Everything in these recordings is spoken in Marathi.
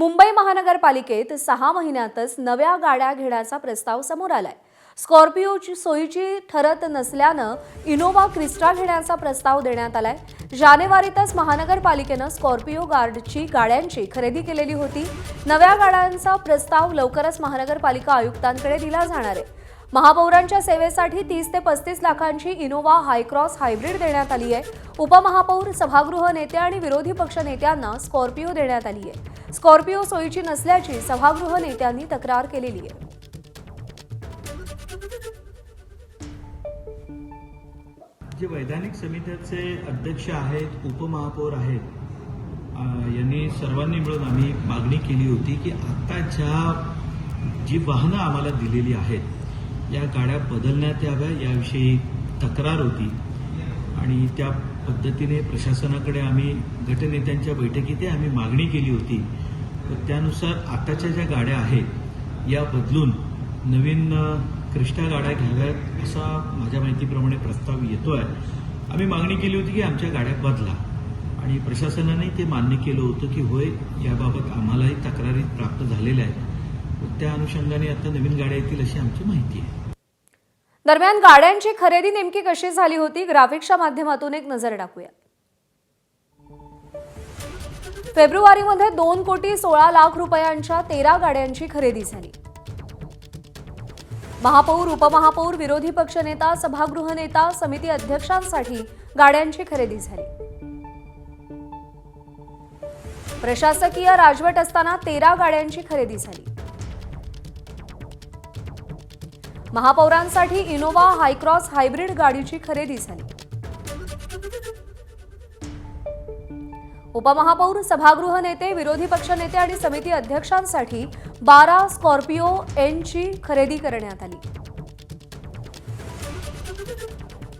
मुंबई महानगरपालिकेत 6 महिन्यातच नव्या गाड्या घेण्याचा प्रस्ताव समोर आलाय। स्कॉर्पिओची सोयीची ठरत नसल्यानं इनोव्हा क्रिस्टा घेण्याचा प्रस्ताव देण्यात आलाय। जानेवारीतच महानगरपालिकेनं स्कॉर्पिओ गार्डची गाड्यांची खरेदी केलेली होती। नव्या गाड्यांचा प्रस्ताव लवकरच महानगरपालिका आयुक्तांकडे दिला जाणार आहे। महापौरांच्या सेवेसाठी 30 ते 35 लाखांची इनोव्हा हायक्रॉस हायब्रिड देण्यात आली आहे। उपमहापौर, सभागृह नेते आणि विरोधी पक्ष नेत्यांना स्कॉर्पिओ देण्यात आली आहे। स्कॉर्पिओ सोयीची नसल्याची सभागृह नेत्यांनी तक्रार केलेली आहे। जे वैधानिक समितीचे अध्यक्ष आहेत, उपमहापौर आहेत, यांनी सर्वांनी मिळून आम्ही मागणी केली होती की आता जी वाहनं आम्हाला दिलेली आहेत या गाड्या बदलण्यात याव्या, याविषयी तक्रार होती आणि त्या पद्धतीने प्रशासनाकडे आम्ही गटनेत्यांच्या बैठकीत आम्ही मागणी केली होती। त्यानुसार आताच्या ज्या गाड्या आहेत या बदलून नवीन क्रिस्टा गाड्या घ्याव्यात असा माझ्या माहितीप्रमाणे प्रस्ताव येतोय। आम्ही मागणी केली होती की आमच्या गाड्या बदला आणि प्रशासनाने ते मान्य केलं होतं की होय, याबाबत आम्हालाही तक्रारी प्राप्त झालेल्या आहेत। त्या अनुषंगाने आता नवीन गाड्या येतील अशी आमची माहिती आहे। दरम्यान गाड्यांची खरेदी नेमकी कशी झाली होती, ग्राफिक्सच्या माध्यमातून एक नजर टाकूया। फेब्रुवारीमध्ये 2,16,00,000 रुपयांच्या 13 गाड्यांची खरेदी झाली। महापौर, उपमहापौर, विरोधी पक्षनेता, सभागृह नेता, समिती अध्यक्षांसाठी गाड्यांची खरेदी झाली। प्रशासकीय राजवट असताना 13 गाड्यांची खरेदी झाली। महापौरांसाठी इनोव्हा हायक्रॉस हायब्रिड गाडीची खरेदी झाली। उपमहापौर, सभागृह नेते, विरोधी पक्ष नेते आणि समिती अध्यक्षांसाठी 12 स्कॉर्पिओ एनची खरेदी करण्यात आली।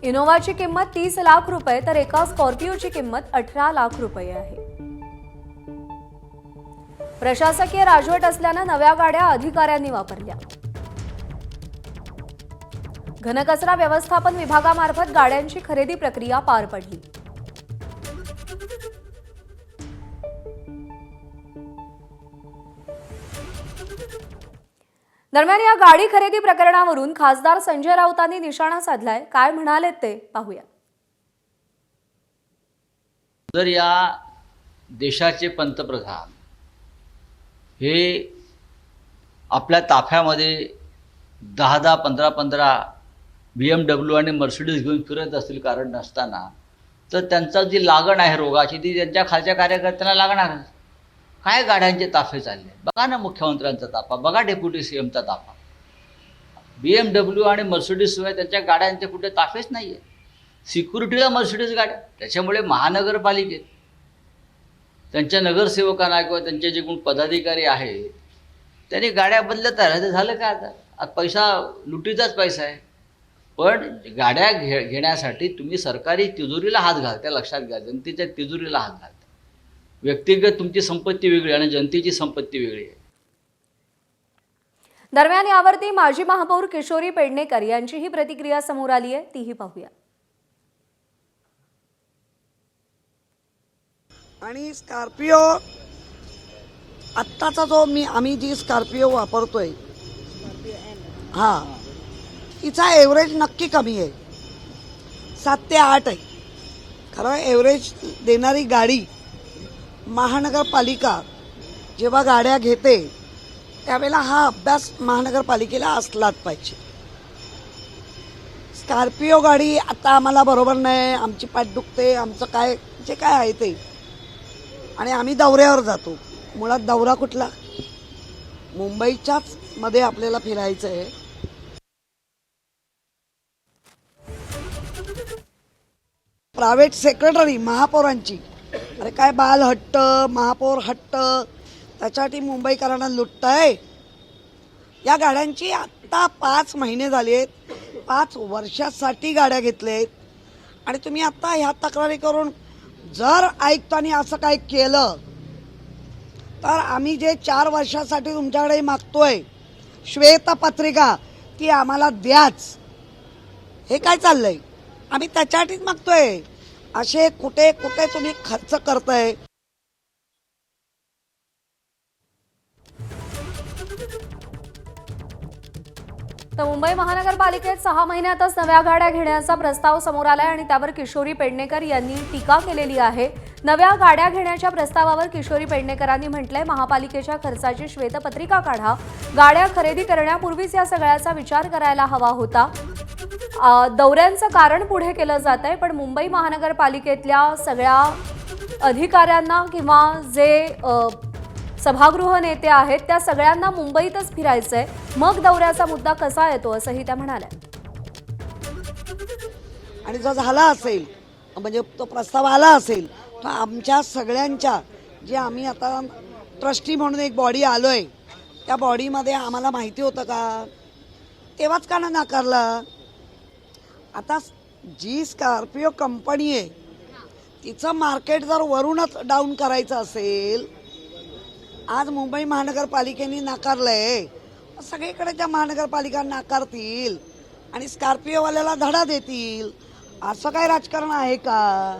इनोव्हाची किंमत 30 लाख रुपये तर एका स्कॉर्पिओची किंमत 18 लाख रुपये आहे। प्रशासकीय राजवट असल्यानं नव्या गाड्या अधिकाऱ्यांनी वापरल्या। घनकचरा व्यवस्थापन विभागामार्फत गाड्यांची खरेदी प्रक्रिया पार पडली। दरम्यान या गाडी खरेदी प्रकरणावरून खासदार संजय राऊतांनी निशाणा साधलाय। काय म्हणालेत ते पाहूया। जर या देशाचे पंतप्रधान हे आपल्या ताफ्यामध्ये 10-10, 15-15 BMW आणि मर्सिडीज घेऊन फिरत असतील कारण नसताना, तर त्यांचा जी लागण आहे रोगाची ती त्यांच्या खालच्या कार्यकर्त्यांना लागणारच। काय गाड्यांचे ताफे चालले बघा ना, मुख्यमंत्र्यांचा ताफा बघा, डेप्युटी सीएमचा ताफा, BMW आणि मर्सिडीज शिवाय त्यांच्या गाड्यांचे कुठे ताफेच नाही आहे। सिक्युरिटीला मर्सिडीज गाड्या, त्याच्यामुळे महानगरपालिकेत त्यांच्या नगरसेवकांना किंवा त्यांचे जे कोण पदाधिकारी आहेत त्यांनी गाड्या बदलत राहिल्या, तर झालं काय? आता पैसा लुटीचाच पैसा आहे। पण गाड्या घेण्यासाठी तुम्ही सरकारी तिजोरीला हात घालता, लक्षात घ्या, जनतेच्या तिजोरीला हात घालता। व्यक्तिगत तुमची संपत्ती वेगळी आणि जनतेची संपत्ती वेगळी आहे। दरम्यान यावरती माजी महापौर किशोरी पेडणेकर यांचीही प्रतिक्रिया समोर आली आहे, तीही पाहूया। आणि स्कॉर्पिओ आत्ताचा जो आम्ही जी स्कॉर्पिओ वापरतोय, तिचा एव्हरेज नक्की कमी आहे, 7 ते 8 आहे। खरं एव्हरेज देणारी गाडी महानगरपालिका जेव्हा गाड्या घेते त्यावेळेला हा अभ्यास महानगरपालिकेला असलाच पाहिजे। स्कॉर्पिओ गाडी आता आम्हाला बरोबर नाही, आमची पाठ दुखते, आमचं काय जे काय आहे ते, आणि आम्ही दौऱ्यावर जातो। मुळात दौरा कुठला? मुंबईच्याच मध्ये आपल्याला फिरायचं आहे। प्रायव्हेट सेक्रेटरी महापौरांची, अरे काय बाल हट्ट, महापौर हट्ट, त्याच्यासाठी मुंबईकरांना लुटतंय। या गाड्यांची आत्ता 5 महिने झाले आहेत, 5 वर्षासाठी गाड्या घेतल्यात आणि तुम्ही आता ह्या तक्रारी करून जर आयुक्तांनी असं काय केलं तर आम्ही जे 4 वर्षासाठी तुमच्याकडे मागतोय श्वेतपत्रिका ती आम्हाला द्याच। हे काय चाललंय? आम्ही त्याच्यासाठीच मागतोय। असे कुठे कुठे तुम्ही खर्च करताय? तर मुंबई महानगरपालिकेत 6 महिन्यातच नव्या गाड्या घेण्याचा प्रस्ताव समोर आलाय आणि त्यावर किशोरी पेडणेकर यांनी टीका केलेली आहे. नव्या गाड्या घेण्याच्या प्रस्तावावर किशोरी पेडणेकरांनी म्हटलंय, महापालिकेच्या खर्चाची श्वेतपत्रिका काढा. गाड्या खरेदी करण्यापूर्वीच या सगळ्याचा विचार करायला हवा होता. दौऱ्यांचं कारण पुढे केलं जात आहे, पण मुंबई महानगरपालिकेतल्या सगळ्या अधिकाऱ्यांना किंवा जे सभागृह नेते आहेत त्या सगळ्यांना मुंबईतच फिरायचंय, मग दौऱ्याचा मुद्दा कसा येतो असंही त्या म्हणाल्या. आणि जर झाला असेल म्हणजे तो प्रस्ताव आला असेल तर आमच्या सगळ्यांच्या जे आम्ही आता ट्रस्टी म्हणून एक बॉडी आलोय त्या बॉडीमध्ये आम्हाला माहिती होतं का? तेव्हाच का नाही नाकारला? आता जी स्कॉर्पिओ कंपनी आहे तिचं मार्केट जर वरूनच डाऊन करायचं असेल, आज मुंबई महानगरपालिकेने नाकारलंय, सगळीकडे त्या महानगरपालिका नाकारतील आणि स्कॉर्पिओवाल्याला धडा देतील. असं काय राजकारण आहे का?